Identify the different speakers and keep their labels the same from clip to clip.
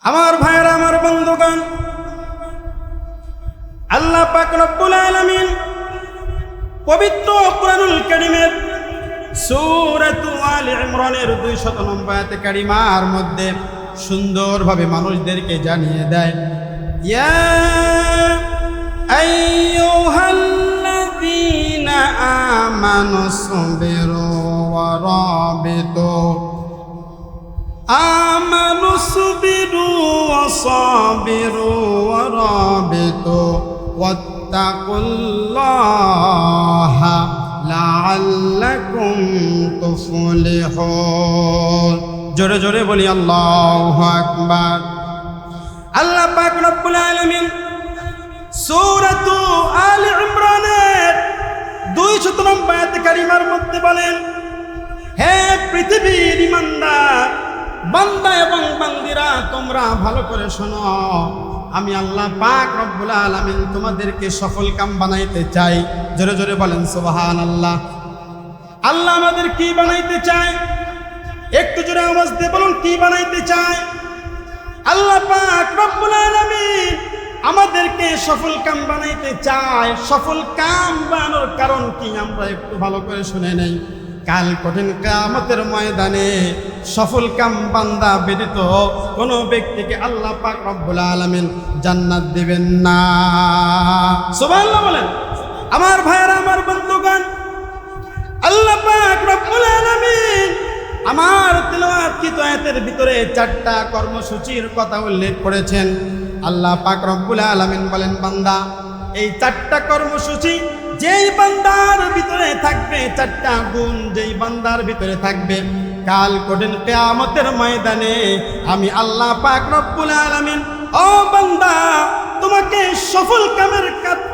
Speaker 1: আমার ভাইয়েরা, আমার বন্ধুগণ, আল্লাহ পাক রব্বুল আলামিন পবিত্র কুরআনুল কারীমের সূরাতু আলে ইমরানের 200 নম্বর আয়াতে কারিমার মধ্যে সুন্দরভাবে মানুষদেরকে জানিয়ে দেয়, ইয়া আইয়ুহাল্লাযীনা আমানুসবিরু ওয়া রাবিতু আমানুসবিরু ওয়া সাবিরু ওয়া রাবিতু ওয়াত্তাকুল্লাহা লাআল্লাকুম তুফলিহুন। জোরে জোরে বলি আল্লাহু আকবার। আল্লাহ পাক রব্বুল আলামিন সূরাতু আলে ইমরানের 200 নম্বর আয়াতে কারিমার মধ্যে বলেন, হে পৃথিবীর ঈমানদার বান্দা এবং বান্দিরা, তোমরা ভালো করে শোনো, আমি আল্লাহ পাক রব্বুল আলামিন তোমাদেরকে সফল কাম বানাইতে চাই। জোরে জোরে বলেন সুবহানাল্লাহ। আল্লাহ আমাদের কি বানাইতে চায়? একটু জোরে আওয়াজ দিয়ে বলুন, কি বানাইতে চায়? আল্লাহ পাক রব্বুল আলামিন আমাদেরকে সফল কাম বানাইতে চায়। সফল কাম বানানোর কারণ কি আমরা একটু ভালো করে শুনে নেই। কাল কঠিন কিয়ামতের ময়দানে সফল কাম বান্দা ব্যতীত কোনো ব্যক্তিকে আল্লাহ পাক রব্বুল আলামিন জান্নাত দিবেন না। সুবহানাল্লাহ বলেন। আমার ভাইয়েরা, আমার বন্ধুগণ, আল্লাহ পাক রব্বুল আলামিন আমার তেলাওয়াতকৃত আয়াতের ভিতরে 4টা কর্মসূচির কথা উল্লেখ করেছেন। আল্লাহ পাক রব্বুল আলামিন বলেন, বান্দা, এই 4টা কর্মসূচি যেই বান্দার ভিতরে থাকবে, 4টা গুণ যেই বান্দার ভিতরে থাকবে, কাল কঠিন কিয়ামতের ময়দানে আমি আল্লাহ পাক রব্বুল আলামিন, ও বান্দা, তোমাকে সফল কামের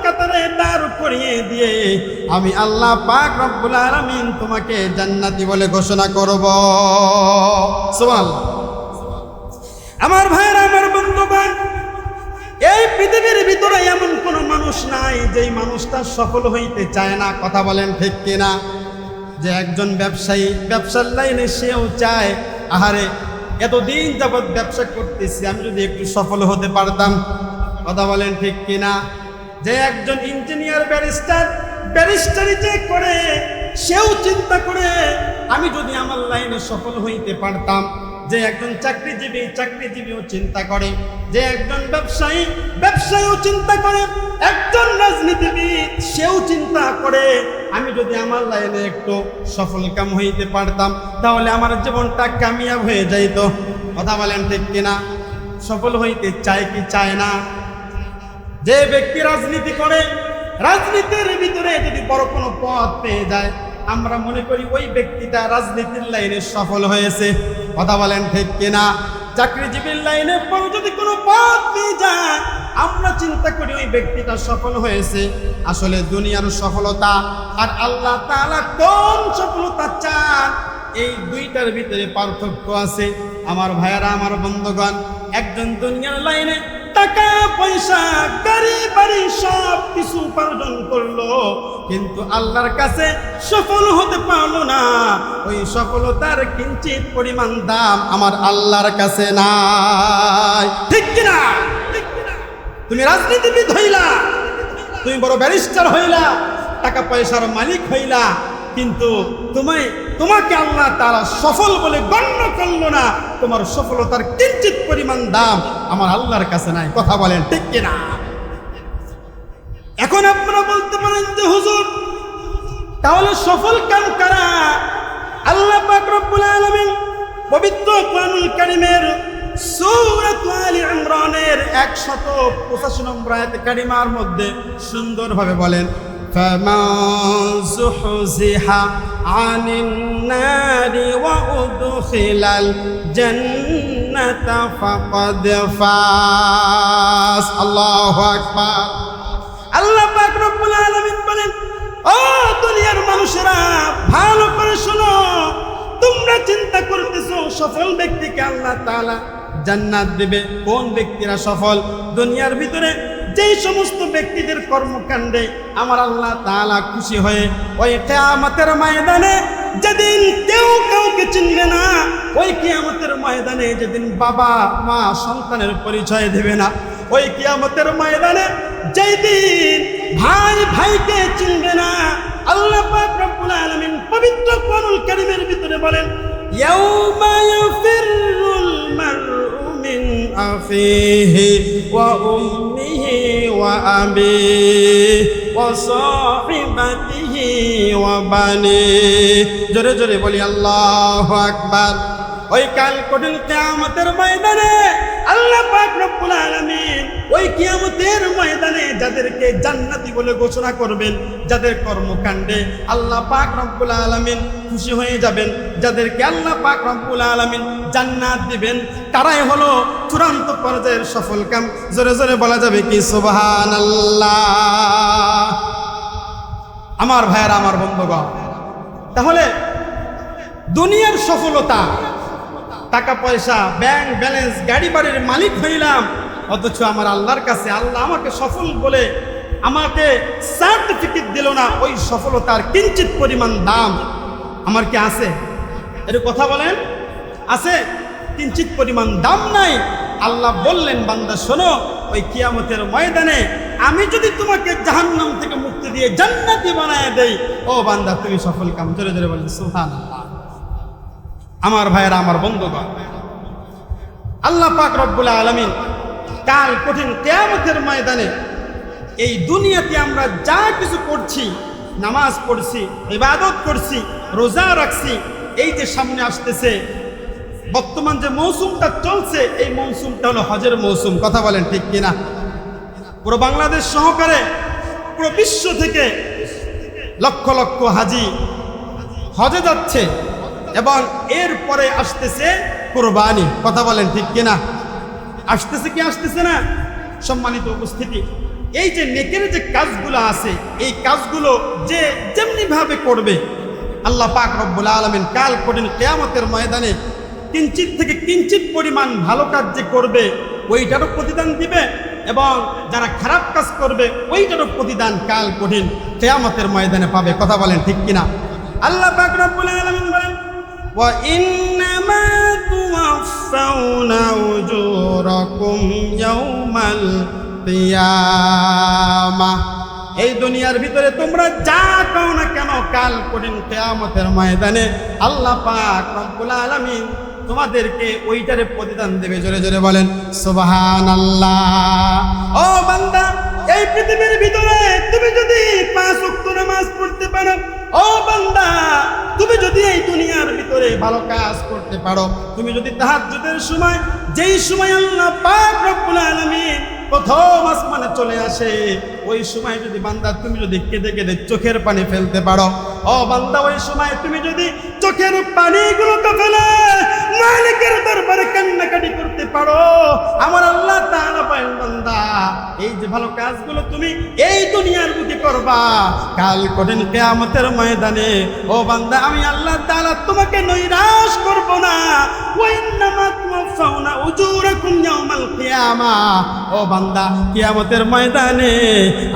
Speaker 1: কাতারে দাঁড় করিয়ে দিয়ে আমি আল্লাহ পাক রব্বুল আলামিন তোমাকে জান্নাতি বলে ঘোষণা করব। সুবহানাল্লাহ। আমার ভাইয়েরা, আমার বন্ধুগণ, এই পৃথিবীর ভিতরে এমন কোনো মানুষ নাই যেই মানুষটা সফল হইতে চায় না। কথা বলেন ঠিক কিনা? যে একজন ব্যবসায়ী ব্যবসার লাইনে সেও চায়, আহারে এতদিন যাবৎ ব্যবসা করতেছি, আমি যদি একটু সফল হতে পারতাম। কথা বলেন ঠিক কিনা? যে একজন ইঞ্জিনিয়ার ব্যারিস্টারি যে করে, সেও চিন্তা করে আমি যদি আমার লাইনে সফল হইতে পারতাম। যে একজন চাকরিজীবীও চিন্তা করে, যে একজন ব্যবসায়ীও চিন্তা করে, একজন রাজনীতিবিদ সেও চিন্তা করে আমি যদি আমার লাইনে একটু সফল কাম হইতে পারতাম, তাহলে আমার জীবনটা কামিয়াব হয়ে যাইত। কথা বলেন ঠিক কিনা? সফল হইতে চায় কি চায় না? যে ব্যক্তি রাজনীতি করে, রাজনীতির ভিতরে যদি বড় কোনো পদ পেয়ে যায়, আমরা মনে করি ওই ব্যক্তিটা রাজনীতির লাইনে সফল হয়েছে। কথা বলেন ঠিক কিনা? চাকরিজীবীর লাইনে বড় যদি কোনো পদ পেয়ে যায়, আমরা চিন্তা করি ওই ব্যক্তিটা সফল হয়েছে। আসলে দুনিয়ার সফলতা আর আল্লাহ তাআলা কোন সফলতা চান, এই দুইটার ভিতরে পার্থক্য আছে। আমার ভাইয়েরা, আমার বন্ধুগণ, একজন দুনিয়ার লাইনে টাকা পয়সা গাড়ি বাড়ি সব কিছু উপার্জন করলো, কিন্তু আল্লাহর কাছে সফল হতে পারলো না। ওই সফলতার কিঞ্চিত পরিমাণ দাম আমার আল্লাহর কাছে নাই। ঠিক কিনা? তুমি রাজনীতিবিদ হইলা, তুমি বড় ব্যারিস্টার হইলা, টাকা পয়সার মালিক হইলা, কিন্তু তোমাকে আল্লাহ তাআলা সফল বলে গণ্য করলো না। তোমার সফলতার কিঞ্চিত পরিমাণ দাম আমার আল্লাহর কাছে নাই। কথা বলেন ঠিক কিনা? এখন আপনারা বলতে পারেন যে হুজুর, তাহলে সফল কাম কারা? আল্লাহ পাক রব্বুল আলামিন পবিত্র কুরআনুল কারীমের সূরাতু আলে ইমরানের 185 নম্বর আয়াতে কারিমার মধ্যে সুন্দরভাবে বলেন, فمن زحزح عن النار وأدخل الجنة فقد فاز। الله أكبر। আল্লাহ পাক রব্বুল আলামিন বলেন, ও দুনিয়ার মানুষেরা, ভালো করে শোনো, তোমরা চিন্তা করতেছো সফল ব্যক্তিকে আল্লাহ তাআলা জান্নাত দেবে। কোন ব্যক্তিরা সফল? দুনিয়ার ভিতরে যেই সমস্ত ব্যক্তিদের কর্মকাণ্ডে আমার আল্লাহ তাআলা খুশি হয়ে ওই কিয়ামতের ময়দানে যেদিন কেউ কাউকে চিনবে না, ওই কিয়ামতের ময়দানে যেদিন বাবা মা সন্তানের পরিচয় দেবে না, ওই কিয়ামতের ময়দানে যেই দিন ভাই ভাইকে চিনবে না, আল্লাহ পাক রব্বুল আলামিন পবিত্র কোরআনুল কারীমের ভিতরে বলেন, ইয়াউমা ইয়াফিরুল মারউ মিন আখিহি ওয়া উম্মিহি ওয়া আবিহি ওয়া সাহিবাতিহি ওয়া বানিহি। জোরে জোরে বলি আল্লাহু আকবার। ওই কাল কঠিন কিয়ামতের ময়দানে আল্লাহ পাক রব্বুল আলামিন ওই কিয়ামতের ময়দানে যাদেরকে জান্নাতি বলে ঘোষণা করবেন, যাদের কর্মকাণ্ডে আল্লাহ পাক রব্বুল আলামিন খুশি হয়ে যাবেন, যাদেরকে আল্লাহ পাক রব্বুল আলামিন জান্নাত দিবেন, তারাই হলো চূড়ান্ত পর্যায়ের সফলকাম। জোরে জোরে বলা যাবে কি সুবহানাল্লাহ। আমার ভাইয়েরা, আমার বন্ধুগণ, তাহলে দুনিয়ার সফলতা, টাকা পয়সা, ব্যাংক ব্যালেন্স, গাড়ি বাড়ির মালিক হইলাম, অথচ আমার আল্লাহর কাছে আল্লাহ আমাকে সফল বলে আমাকে সার্টিফিকেট দিল না, ওই সফলতার কিঞ্চিত পরিমাণ দাম আমার কি আছে? এর কথা বলেন, আছে? কিঞ্চিত পরিমাণ দাম নাই। আল্লাহ বললেন, বান্দা শোনো, ওই কিয়ামতের ময়দানে আমি যদি তোমাকে জাহান্নাম থেকে মুক্তি দিয়ে জান্নাতি বানায় দেই, ও বান্দা তুমি সফল কাম। জোরে জোরে বলেন সুবহানাল্লাহ। আমার ভাইয়েরা, আমার বন্ধুগণ, আল্লাহ পাক রব্বুল আলামিন কাল কঠিন কিয়ামতের ময়দানে এই দুনিয়াতে আমরা যা কিছু করছি, নামাজ পড়ছি, ইবাদত করছি, রোজা রাখছি, এই যে সামনে আসতেছে বর্তমান যে মৌসুমটা চলছে, এই মৌসুমটা হলো হজের মৌসুম। কথা বলেন ঠিক কিনা? পুরো বাংলাদেশ সহকারে পুরো বিশ্ব থেকে লক্ষ লক্ষ হাজি হজে যাচ্ছে এবং এরপরে আসতেছে কুরবানি। কথা বলেন ঠিক কিনা? আসতেছে কি আসতেছে না? সম্মানিত উপস্থিতি, এই যে নেকের যে কাজগুলো আছে, এই কাজগুলো যে যেমনি ভাবে করবে আল্লাহ পাক রব্বুল আলামিন কাল কঠিন কিয়ামতের ময়দানে কিঞ্চিত থেকে কিঞ্চিত পরিমাণ ভালো কাজ যে করবে ওইটারও প্রতিদান দিবে, এবং যারা খারাপ কাজ করবে ওইটারও প্রতিদান কাল কঠিন কিয়ামতের ময়দানে পাবে। কথা বলেন ঠিক কিনা? আল্লাহ পাক রব্বুল আলামিন বলেন, ওয়া ইন্নামা তুওয়াফাউনা উজুরাকুম ইয়াউমাল কিয়ামাহ। এই দুনিয়ার ভিতরে তোমরা যা পাও না কেন, কাল কঠিন কিয়ামতের ময়দানে আল্লাহ পাক রব্বুল আলামিন তোমাদেরকে ওইটারে প্রতিদান দেবে। জোরে জোরে বলেন সুবহানাল্লাহ। ও বান্দা, এই পৃথিবীর ভিতরে তুমি যদি 5 ওয়াক্ত নামাজ পড়তে পারো, ও বান্দা তুমি যদি এই দুনিয়ার ভিতরে ভালো কাজ করতে পারো, তুমি যদি তাহাজ্জুদের সময়, যেই সময় আল্লাহ পাক রব্বুল আলামিন প্রথম আসমানে চলে আসে, ওই সময় যদি বান্দা তুমি যদি কেঁদে কেঁদে চোখের পানি ফেলতে পারো, ও বান্দা ওই সময় তুমি যদি চোখের পানিগুলোকে ফেলে মালিকের দরবারে কান্নাকাটি করতে পারো, আমার আল্লাহ তাআলা বলেন, বান্দা এই যে ভালো কাজগুলো তুমি এই দুনিয়ার বুকে করবা, কাল কঠিন কিয়ামতের ময়দানে ও বান্দা আমি আল্লাহ তাআলা তোমাকে নৈরাশ করব না। ওয়া ইন্নামা তুওয়াফাউনা উজুরাকুম ইয়াউমাল কিয়ামাহ। ও বান্দা, কিয়ামতের ময়দানে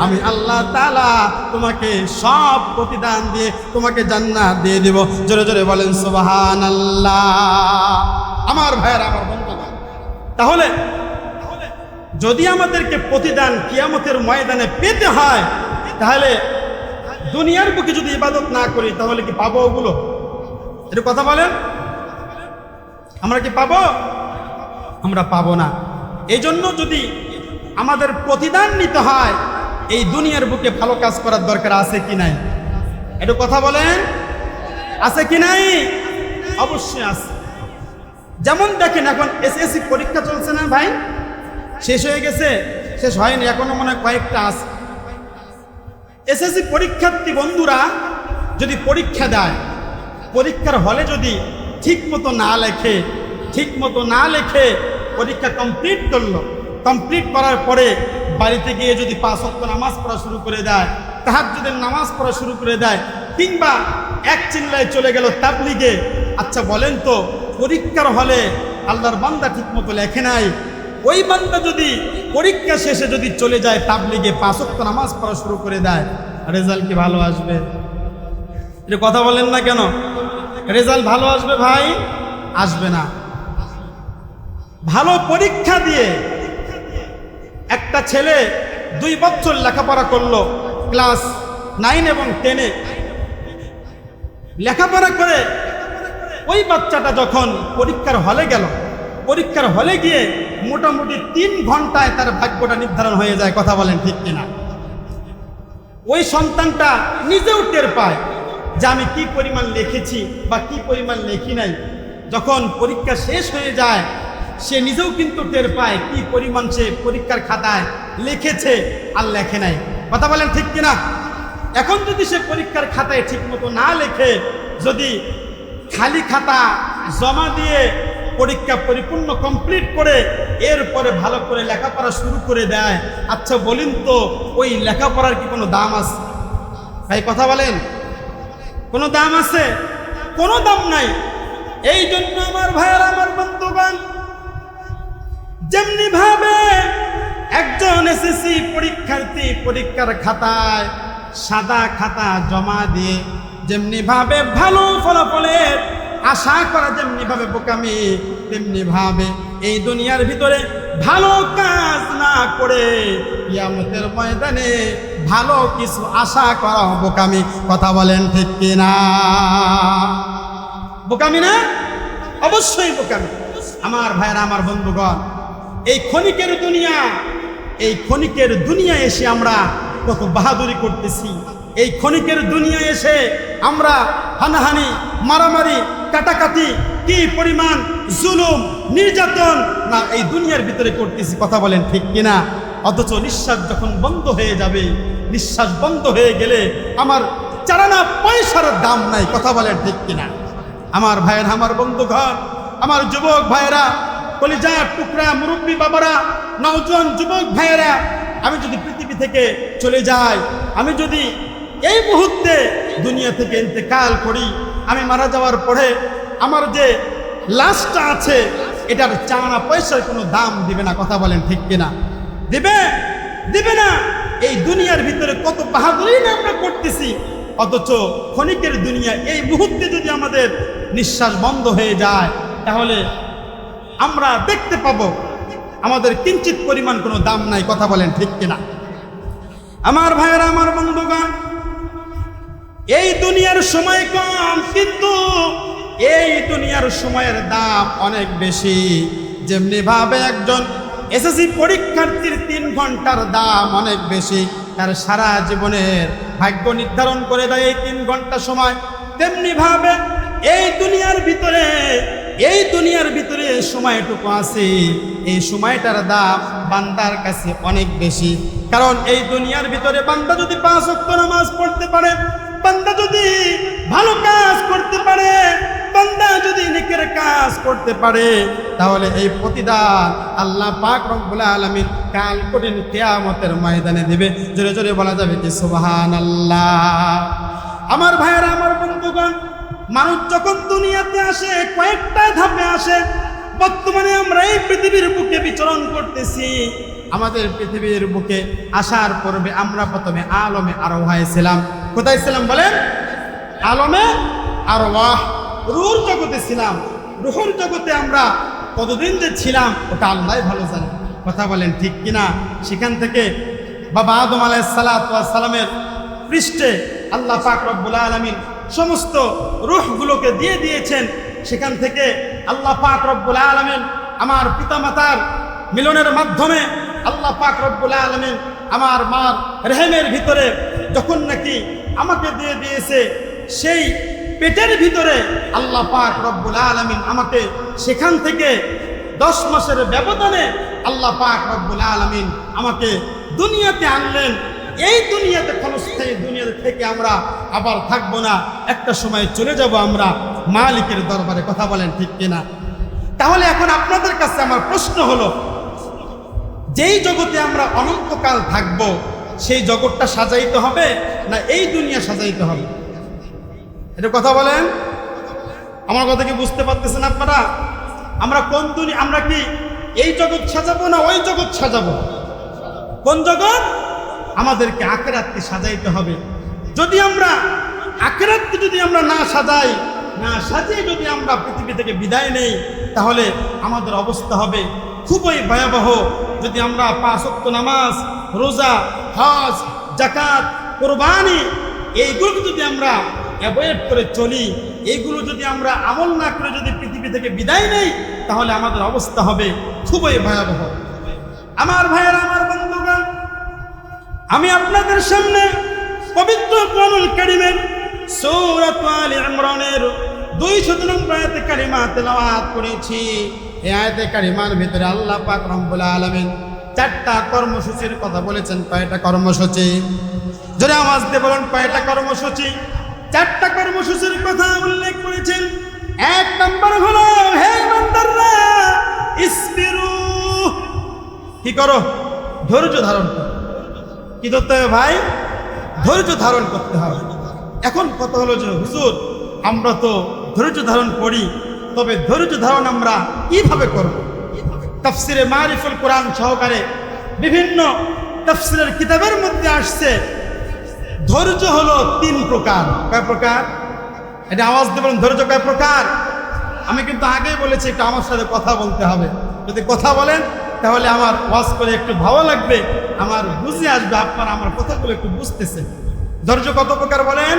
Speaker 1: আমি আল্লাহ তাআলা তোমাকে সব প্রতিদান দিয়ে তোমাকে জান্নাত দিয়ে দেব। জোরে জোরে বলেন সুবহানাল্লাহ। আমার ভাইয়েরা, আমার বন্ধুগণ, তাহলে যদি আমাদেরকে প্রতিদান কিয়ামতের ময়দানে পেতে হয়, তাহলে দুনিয়ার বুকে যদি ইবাদত না করি তাহলে কি পাবো ওগুলো? একটু কথা বলেন, আমরা কি পাবো? আমরা পাবো না। এই জন্য যদি আমাদের প্রতিদান নিতে হয়, এই দুনিয়ার বুকে ভালো কাজ করার দরকার আছে কি নাই? একটু কথা বলেন, আছে কি নাই? অবশ্যই আছে। যেমন দেখেন, এখন এসএসসি পরীক্ষা চলছে না ভাই? শেষ হয়ে গেছে? শেষ হয়নি, এখনো মনে হয় কয়েকটা আছে। এসএসসি পরীক্ষার্থী বন্ধুরা যদি পরীক্ষা দেয়, পরীক্ষার হলে যদি ঠিক মতো না লেখে পরীক্ষা কমপ্লিট করলো, কমপ্লিট করার পরে বাড়িতে গিয়ে যদি 5 ওয়াক্ত নামাজ পড়া শুরু করে দেয়, তাহাজ্জুদের নামাজ পড়া শুরু করে দেয়, কিংবা এক চিল্লায় চলে গেল তাবলীগে, আচ্ছা বলেন তো, পরীক্ষার হলে আল্লাহর বান্দা ঠিক মতো লেখে নাই, ওই বান্দা যদি পরীক্ষা শেষে যদি চলে যায় তাবলীগে 5 ওয়াক্ত নামাজ পড়া শুরু করে দেয়, রেজাল্ট কি ভালো আসবে? এটা কথা বলেন না কেন? রেজাল্ট ভালো আসবে ভাই? আসবে না। ভালো পরীক্ষা দিয়ে একটা ছেলে 2 বছর লেখাপড়া করলো, ক্লাস 9 এবং 10-এ লেখাপড়া করে ওই বাচ্চাটা যখন পরীক্ষার হলে গেল, পরীক্ষার হলে গিয়ে মোটামুটি 3 ঘন্টায় তার ভাগ্যটা নির্ধারণ হয়ে যায়। কথা বলেন ঠিক কিনা? ওই সন্তানটা নিজেও টের পায় যে আমি কি পরিমাণ লিখেছি বা কি পরিমাণ লিখি নাই। যখন পরীক্ষা শেষ হয়ে যায় সে নিজেও কিন্তু টের পায় কি পরিমাণ সে পরীক্ষার খাতায় লিখেছে আর লেখে নাই। কথা বলেন ঠিক কিনা? এখন যদি সে পরীক্ষার খাতায় ঠিক মতো না লেখে, যদি খালি খাতা জমা দিয়ে পরীক্ষা পরিপূর্ণ কমপ্লিট করে এরপরে ভালো করে লেখাপড়া শুরু করে দেয়, আচ্ছা বলেন তো ওই লেখাপড়ার কি কোনো দাম আছে ভাই? কথা বলেন, কোনো দাম আছে? কোনো দাম নাই। এই জন্য আমার ভাইয়েরা, আমার বন্ধুগণ, যেমনি ভাবে একজন এসএসসি পরীক্ষার্থী পরীক্ষার খাতায় সাদা খাতা জমা দিয়ে যেমনি ভাবে ভালো ফলাফলের আশা করা যেমনি ভাবে বোকামি, তেমনি ভাবে এই দুনিয়ার ভিতরে ভালো কাজ না করে কিয়ামতের ময়দানে ভালো কিছু আশা করা বোকামি। কথা বলেন ঠিক কিনা? বোকামি না? অবশ্যই বোকামি। আমার ভাইরা, আমার বন্ধুগণ, এই ক্ষণিকের দুনিয়া, এই ক্ষণিকের দুনিয়া এসে আমরা কত বাহাদুরি করতেছি। এই ক্ষণিকের দুনিয়া এসে আমরা হানাহানি, মারামারি, কাটাকাটি, কি পরিমাণ জুলুম, নির্যাতন না এই দুনিয়ার ভিতরে করতেছি। কথা বলেন ঠিক কিনা? অথচ নিঃশ্বাস যখন বন্ধ হয়ে যাবে, নিঃশ্বাস বন্ধ হয়ে গেলে আমার চারানা পয়সার দাম নাই। কথা বলেন ঠিক কিনা? আমার ভাইয়েরা, আমার বন্ধুগণ, আমার যুবক ভাইয়েরা, কলিজার টুকরা মুরব্বী বাবারা, নওজোয়ান যুবক ভাইয়েরা, আমি যদি পৃথিবী থেকে চলে যাই, আমি যদি এই মুহূর্তে দুনিয়া থেকে ইন্তেকাল করি, আমি মারা যাওয়ার পরে আমার যে লাশটা আছে এটার চানা পয়সার কোনো দাম দিবে না। কথা বলেন ঠিক কিনা? দিবে? দিবে না। এই দুনিয়ার ভিতরে কত বাহাদুরি না আমরা করতেছি, অথচ ক্ষণিকের দুনিয়া এই মুহূর্তে যদি আমাদের নিঃশ্বাস বন্ধ হয়ে যায় তাহলে আমরা দেখতে পাবো আমাদের কিঞ্চিত পরিমাণ কোনো দাম নাই। কথা বলেন ঠিক কিনা? আমার ভাইয়েরা, আমার বন্ধুগণ, এই দুনিয়ার সময় কম, কিন্তু এই দুনিয়ার সময়ের দাম অনেক বেশি। যেমনি ভাবে একজন এসএসসি পরীক্ষার্থীর 3 ঘন্টার দাম অনেক বেশি, তার সারা জীবনের ভাগ্য নির্ধারণ করে দেয় এই 3 ঘন্টা সময়, তেমনি ভাবে এই দুনিয়ার ভিতরে সময়টুকু আছে, এই সময়টার দাম বান্দার কাছে অনেক বেশি। কারণ এই দুনিয়ার ভিতরে বান্দা যদি 5 ওয়াক্ত নামাজ পড়তে পারে, বান্দা যদি ভালো কাজ করতে পারে, বান্দা যদি নেকের কাজ করতে পারে, তাহলে এই প্রতিদান আল্লাহ পাক রব্বুল আলামিন কাল কঠিন কিয়ামতের ময়দানে দিবে। জোরে জোরে বলা যাবে যে সুবহানাল্লাহ। আমার ভাইয়েরা, আমার বন্ধুগণ, মানুষ যখন দুনিয়াতে আসে কয়েকটা ধাপে আসে। বর্তমানে আমরা এই পৃথিবীর বুকে বিচরণ করতেছি। আমাদের পৃথিবীর বুকে আসার পূর্বে আমরা প্রথমে আলমে আরওয়াহে ছিলাম। কোথায় ছিলাম বলেন? আলমে আরওয়াহ, রূহর জগতে ছিলাম। রূহর জগতে আমরা কতদিন যে ছিলাম ওটা আল্লাহই ভালো জানে। কথা বলেন ঠিক কিনা? সেখান থেকে বাবা আদম আলাইহিস সালামের পৃষ্ঠে আল্লাহ পাক রব্বুল আলামিন সমস্ত রূহগুলোকে দিয়ে দিয়েছেন। সেখান থেকে আল্লাহ পাক রব্বুল আলামিন আমার পিতামাতার মিলনের মাধ্যমে আল্লাহ পাক রব্বুল আলামিন আমার মার রেহেমের ভিতরে যখন নাকি আমাকে দিয়ে দিয়েছে, সেই পেটের ভিতরে আল্লাহ পাক রব্বুল আলামিন আমাকে সেখান থেকে 10 মাসের ব্যবধানে আল্লাহ পাক রব্বুল আলামিন আমাকে দুনিয়াতে আনলেন। এই দুনিয়াতে ক্ষণস্থায়ী দুনিয়াতে থেকে আমরা আবার থাকবো না, একটা সময় চলে যাব আমরা মালিকের দরবারে। কথা বলেন ঠিক কিনা? তাহলে এখন আপনাদের কাছে আমার প্রশ্ন হলো, যেই জগতে আমরা অনন্তকাল থাকবো সেই জগৎটা সাজাইতে হবে না এই দুনিয়া সাজাইতে হবে? এটা কথা বলেন। আমার কথা কি বুঝতে পারতেছেন আপনারা? আমরা কোন দুনিয়া, আমরা কি এই জগৎ সাজাবো না ওই জগৎ সাজাবো? কোন জগৎ? আমাদেরকে আখিরাতকে সাজাইতে হবে। যদি আমরা আখিরাতকে যদি আমরা না সাজাই, না সাজিয়ে যদি আমরা পৃথিবী থেকে বিদায় নেই, তাহলে আমাদের অবস্থা হবে খুবই ভয়াবহ। যদি আমরা 5 ওয়াক্ত নামাজ, রোজা, হজ, যাকাত, কোরবানি এইগুলো যদি আমরা অ্যাভয়েড করে চলি, এইগুলো যদি আমরা আমল না করে যদি পৃথিবী থেকে বিদায় নেই, তাহলে আমাদের অবস্থা হবে খুবই ভয়াবহ। আমার ভাইয়েরা, আমার বন্ধুগণ, আমি আপনাদের সামনে পবিত্র কোরআনুল কারীমের সূরা আলে ইমরানের 200 নম্বর আয়াতে কারিমা তেলাওয়াত করেছি। এই আয়াতে কারিমার ভিতরে আল্লাহ পাক রব্বুল আলামিন 4টা কর্মসূচির কথা বলেছেন। কয়টা কর্মসূচি? জোরে আওয়াজ দিয়ে বলুন, কয়টা কর্মসূচি? 4টা কর্মসূচির কথা উল্লেখ করেছেন। 1 নম্বর হলো, হে ইমানদাররা, ইসবিরু, কি করো? ধৈর্য ধারণ করো। কি করতে হবে ভাই? ধৈর্য ধারণ করতে হবে। এখন কথা হলো যে হুজুর, আমরা তো ধৈর্য ধারণ করি, তবে ধৈর্য ধারণ আমরা কিভাবে করব? তাফসিরে মারিফুল কোরআন সহকারে বিভিন্ন তাফসিরের কিতাবের মধ্যে আসছে ধৈর্য হলো 3 প্রকার। কয় প্রকার? এটা আওয়াজ দিয়ে বলুন, ধৈর্য কয় প্রকার? আমি কিন্তু আগেই বলেছি একটু আমার সাথে কথা বলতে হবে। যদি কথা বলেন তাহলে আমার ওয়াজ করে একটু ভালো লাগবে, আমার বুঝে আসবে, আপনারা আমার কথাগুলো একটু বুঝতেছে। ধৈর্য কত প্রকার বলেন?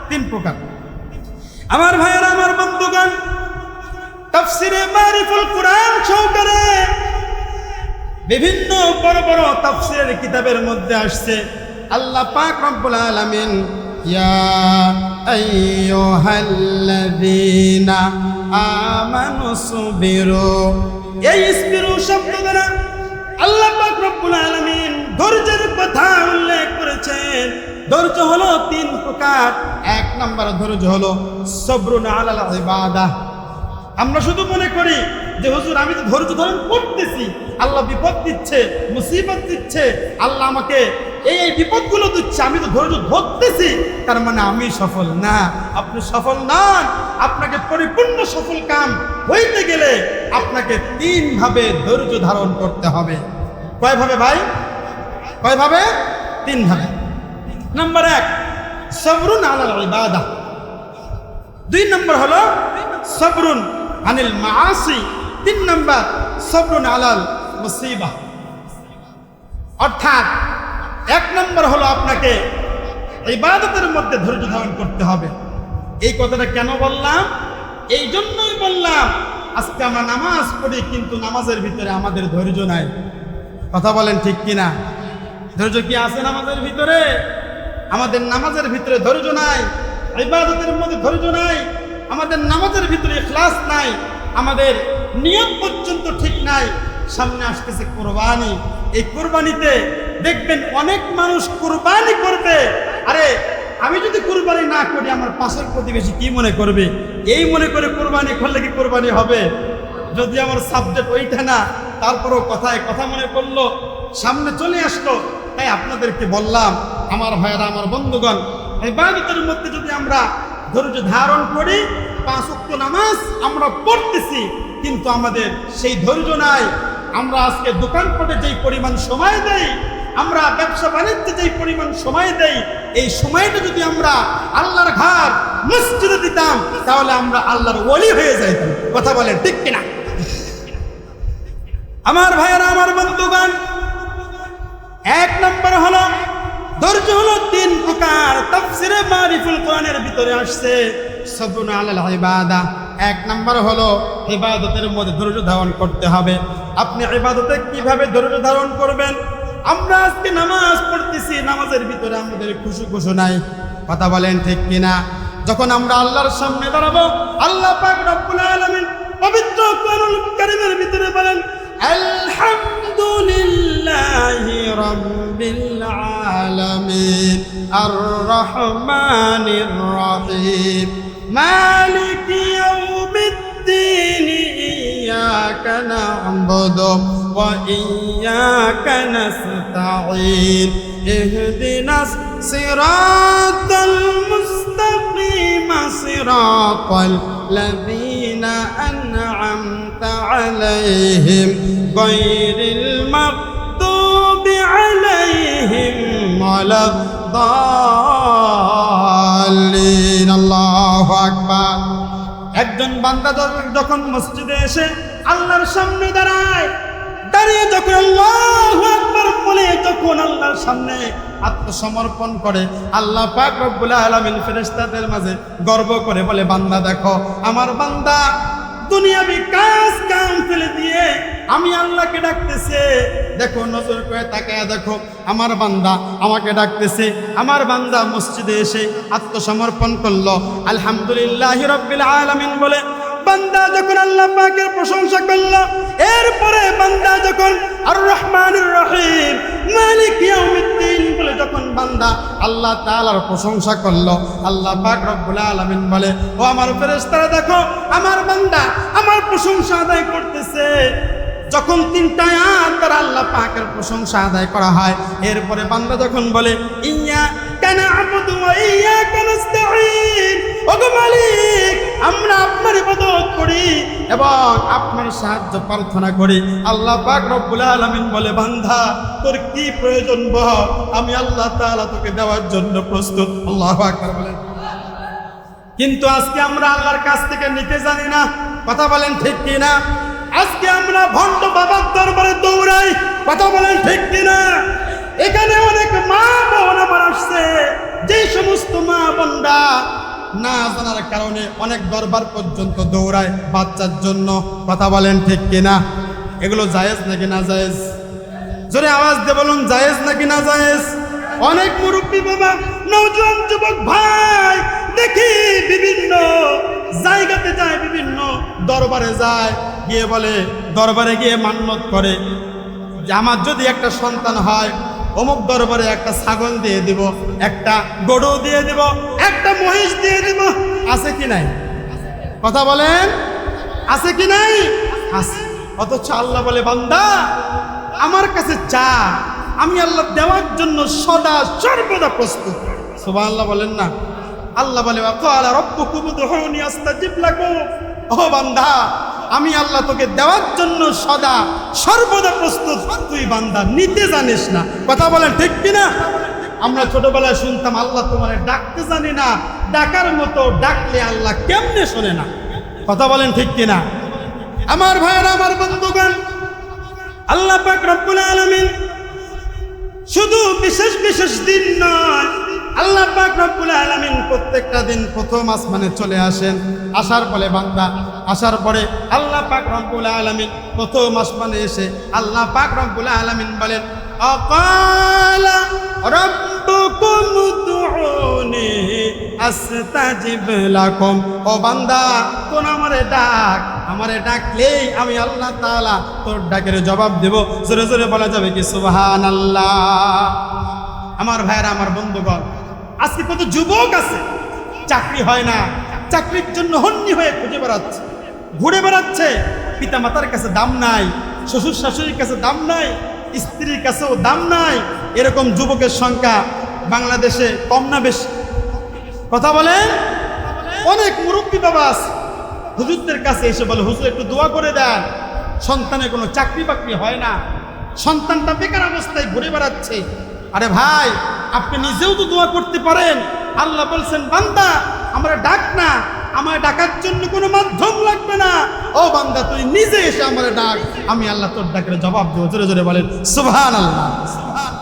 Speaker 1: 3 প্রকার। আমার ভাইয়েরা, আমার বন্ধুগণ, তাফসিরে মারিফুল কোরআন সহকারে বিভিন্ন বড় বড় তাফসিরের কিতাবের মধ্যে আসছে আল্লাহ পাক রব্বুল আলামিন ইয়া আইয়ুহাল্লাযীনা আমানুসবিরু, এই ইসবিরু শব্দ দ্বারা আল্লাহ পাক রব্বুল আলামিন ধৈর্যের কথা উল্লেখ করেছেন। ধৈর্য হলো 3 প্রকার। 1 নম্বর ধৈর্য হলো সবরুন আলাল ইবাদাহ। আমরা শুধু মনে করি যে হুজুর আমি তো ধৈর্য ধারণ করতেছি, আল্লাহ বিপদ দিচ্ছে, মুসিবত দিচ্ছে, আল্লাহ আমাকে এই বিপদগুলো দিচ্ছে, আমি তো ধৈর্য ধরতেছি, তার মানে আমি সফল না। আপনি সফল নন। আপনাকে পরিপূর্ণ সফল কাম হইতে গেলে আপনাকে 3 ভাবে ধৈর্য ধারণ করতে হবে। কয় ভাবে ভাই? কয় ভাবে? 3 ভাবে। নাম্বার 1, সবরুন আলাল ইবাদাহ। 2 নম্বর হলো সবরুন আনিল মাআসি। 3 নম্বর সবরুন আলাল মুসিবাহ। অর্থাৎ 1 নম্বর হলো আপনাকে ইবাদতের মধ্যে ধৈর্য ধারণ করতে হবে। এই কথাটা কেন বললাম? এই জন্যই বললাম, আজকে আমরা নামাজ পড়ি কিন্তু নামাজের ভিতরে আমাদের ধৈর্য নাই। কথা বলেন ঠিক কিনা? ধৈর্য কি আছে নামাজের ভিতরে? আমাদের নামাজের ভিতরে ধৈর্য নাই, ইবাদতের মধ্যে ধৈর্য নাই, আমাদের নামাজের ভিতরে ইখলাস নাই, আমাদের নিয়ত পর্যন্ত ঠিক নাই। সামনে আসতেছে কোরবানি। এই কোরবানিতে দেখবেন অনেক মানুষ কোরবানি করবে। আরে আমি যদি কোরবানি না করি আমার পাশের প্রতিবেশী কি মনে করবে, এই মনে করে কোরবানি করলে কি কোরবানি হবে? যদি আমার সাবজেক্ট ওইটা না, তারপরেও কথায় কথা মনে করলো, সামনে চলে আসলো। তাই আপনাদেরকে বললাম, আমার ভাইয়েরা, আমার বন্ধুগণ, ইবাদতের মধ্যে যদি আমরা ধৈর্য ধারণ করি, 5 ওয়াক্ত নামাজ আমরা পড়তেছি কিন্তু আমাদের সেই ধৈর্য নাই। আমরা আজকে দোকানপাটে যেই পরিমাণ সময় দেই, আমরা ব্যবসা বাণিজ্যে যেই পরিমাণ সময় দেই, এই সময়টা যদি আমরা আল্লাহর ঘর মসজিদে দিতাম তাহলে আমরা আল্লাহর ওলি হয়ে যাইতাম। কথা বলেন ঠিক কিনা? আমার ভাইয়েরা, আমার বন্ধুগণ, 1 নম্বর হলো ধৈর্য হলো 3 প্রকার। তাফসিরে মারিফুল কোরআনের ভিতরে আসছে সবরুন আলাল ইবাদাহ। 1 নম্বর হলো ইবাদতের মধ্যে ধৈর্য ধারণ করতে হবে। আপনি ইবাদতে কিভাবে ধৈর্য ধারণ করবেন? আমরা আজকে নামাজ পড়তেছি, নামাজের ভিতরে আমাদের খুশু নাই। কথা বলেন ঠিক কিনা? যখন আমরা আল্লাহর সামনে দাঁড়াবো, আল্লাহ পাক রব্বুল আলামিন পবিত্র কোরআনুল কারীমের ভিতরে বলেন, আলহামদুলিল্লাহি রাব্বিল আলামিন আর রহমানির রহিম মালিকি ইয়াউমিদ্দিন ইয়াকা না'বুদু ওয়া ইয়াকা নাস্তাঈন ইহদিনাস সিরাতাল মুস্তাকিম সিরাতাল লাযীনা আন'আমতা আলাইহিম গায়রিল মাগদুবি আলাইহিম ওয়ালাদ-দাল্লিন। الضالين الله أكبر একজন বান্দা যখন মসজিদে এসে আল্লাহর সামনে দাঁড়িয়ে যখন আল্লাহু আকবার বলে যখন আল্লাহর সামনে আত্মসমর্পণ করে, আল্লাহ পাক রব্বুল আলামিন ফেরেশতাদের মাঝে গর্ব করে বলে, বান্দা দেখো, আমার বান্দা দুনিয়াবি কাজ কাম ফেলে দিয়ে আমি আল্লাহকে ডাকতেছে। দেখো, নজর করে তাকায়া দেখো, আমার বান্দা আমাকে ডাকতেছে। আমার বান্দা মসজিদে এসে আত্মসমর্পণ করলো, আলহামদুলিল্লাহি রাব্বিল আলামিন বলে বান্দা যখন আল্লাহ পাকের প্রশংসা করলো, এরপরে বান্দা যখন আর রহমানুর রহিম মালিক ইয়াউমিদ্দিন বলে যখন বান্দা আল্লাহ তাআলার প্রশংসা করলো, আল্লাহ পাক রব্বুল আলামিন বলে, ও আমার ফেরেশতারা দেখো, আমার বান্দা আমার প্রশংসা আদায় করতেছে। যখন তিনটা আয়াত দ্বারা আল্লাহ পাকের প্রশংসা আদায় করা হয়, এরপরে বান্দা যখন বলে, ইয়্যাকা না'বুদু ওয়া ইয়্যাকা নাস্তাঈন, ওগো মালিক আমরা আপনার ইবাদত করি এবং আপনার সাহায্য প্রার্থনা করি, আল্লাহ পাক রব্বুল আলামিন বলে, বান্দা তোর কি প্রয়োজন বল, আমি আল্লাহ তাআলা তোকে দেওয়ার জন্য প্রস্তুত। আল্লাহু আকবার বলেন। কিন্তু আজকে আমরা আল্লাহর কাছ থেকে নিতে জানি না, কথা বলেন ঠিক কি না? আজকে আমরা ভণ্ড বাবার দরবারে দৌড়াই, কথা বলেন ঠিক কি না? এখানে অনেক মা বোন আমার আসছে, যে সমস্ত মা বোনরা না জানার কারণে অনেক দরবার পর্যন্ত দৌড়ায় বাচ্চার জন্য, কথা বলেন ঠিক কিনা? এগুলো জায়েজ নাকি না জায়েজ? জোরে আওয়াজ দিয়ে বলুন, জায়েজ নাকি না জায়েজ? অনেক মুরব্বী বাবা, নওজোয়ান যুবক ভাই দেখি বিভিন্ন জায়গাতে যায়, বিভিন্ন দরবারে যায়, গিয়ে বলে, দরবারে গিয়ে মান্যত করে যে আমার যদি একটা সন্তান হয় অমুক দরবারে একটা ছাগল দিয়ে দিব, একটা গরু দিয়ে দিব, একটা মহিষ দিয়ে দিব। আছে কি নাই? কথা বলেন, আছে কি নাই? আছে। অথচ আল্লাহ বলে, বান্দা আমার কাছে চা, আমি আল্লাহ দেওয়ার জন্য সদা সর্বদা প্রস্তুত। সুবহানাল্লাহ বলেন না? আল্লাহ বলে, ওয়াকালা রাব্বুকুম উদউনি আস্তাজিব লাকুম, ও বান্দা আমি আল্লাহ তোকে দেওয়ার জন্য সদা সর্বদা প্রস্তুত, তুই বান্দা নিতে জানিস না। কথা বলেন ঠিক কিনা? আমরা ছোটবেলায় শুনতাম, আল্লাহ তোমারে ডাকতে জানি না, ডাকার মতো ডাকলে আল্লাহ কেমনে শোনে না। কথা বলেন ঠিক কিনা? আমার ভাইরা, আমার বন্ধুগণ, আল্লাহ পাক রব্বুল আলামিন শুধু বিশেষ বিশেষ দিন নয়, আল্লাহ পাক রব্বুল আলামিন প্রত্যেকটা দিন প্রথম আসমানে চলে আসেন। আসার পরে বান্দা আসার পরে আল্লাহ পাক রব্বুল আলামিন প্রথম আসমানে এসে আল্লাহ পাক রব্বুল আলামিন বলেন, আকালা রাব্বুকুম উদউনি আস্তাজিব লাকুম, ও বান্দা তোর আমারে ডাকলেই আমি আল্লাহ তাআলা তোর ডাকের জবাব দেব। জোরে জোরে বলা যাবে কি সুবহানাল্লাহ? আমার ভাইরা, আমার বন্ধুগণ, আজকে কত যুবক আছে চাকরি হয় না, চাকরির জন্য হন্যি হয়ে ঘুরে বেড়াচ্ছে। পিতা মাতার কাছে দাম নাই, শ্বশুর শাশুড়ির কাছে দাম নাই, স্ত্রীর কাছেও দাম নাই। এরকম যুবকের সংখ্যা বাংলাদেশে কম না বেশি? কথা বলেন। অনেক মুরব্বী বাবা আছে, হুজুরদের কাছে এসে বলে, হুজুর একটু দোয়া করে দেন, সন্তানের কোনো চাকরি বাকরি হয় না, সন্তানটা বেকার অবস্থায় ঘুরে বেড়াচ্ছে। আরে ভাই, আপনি নিজেও তো দোয়া করতে পারেন। আল্লাহ বলছেন, বান্দা আমরা ডাক না, আমার ডাকার জন্য কোনো মাধ্যম লাগবে না। ও বান্দা তুই নিজে এসে আমার ডাক, আমি আল্লাহ তোর ডাকের জবাব দেবো। জোরে জোরে বলেন সুবহানাল্লাহ।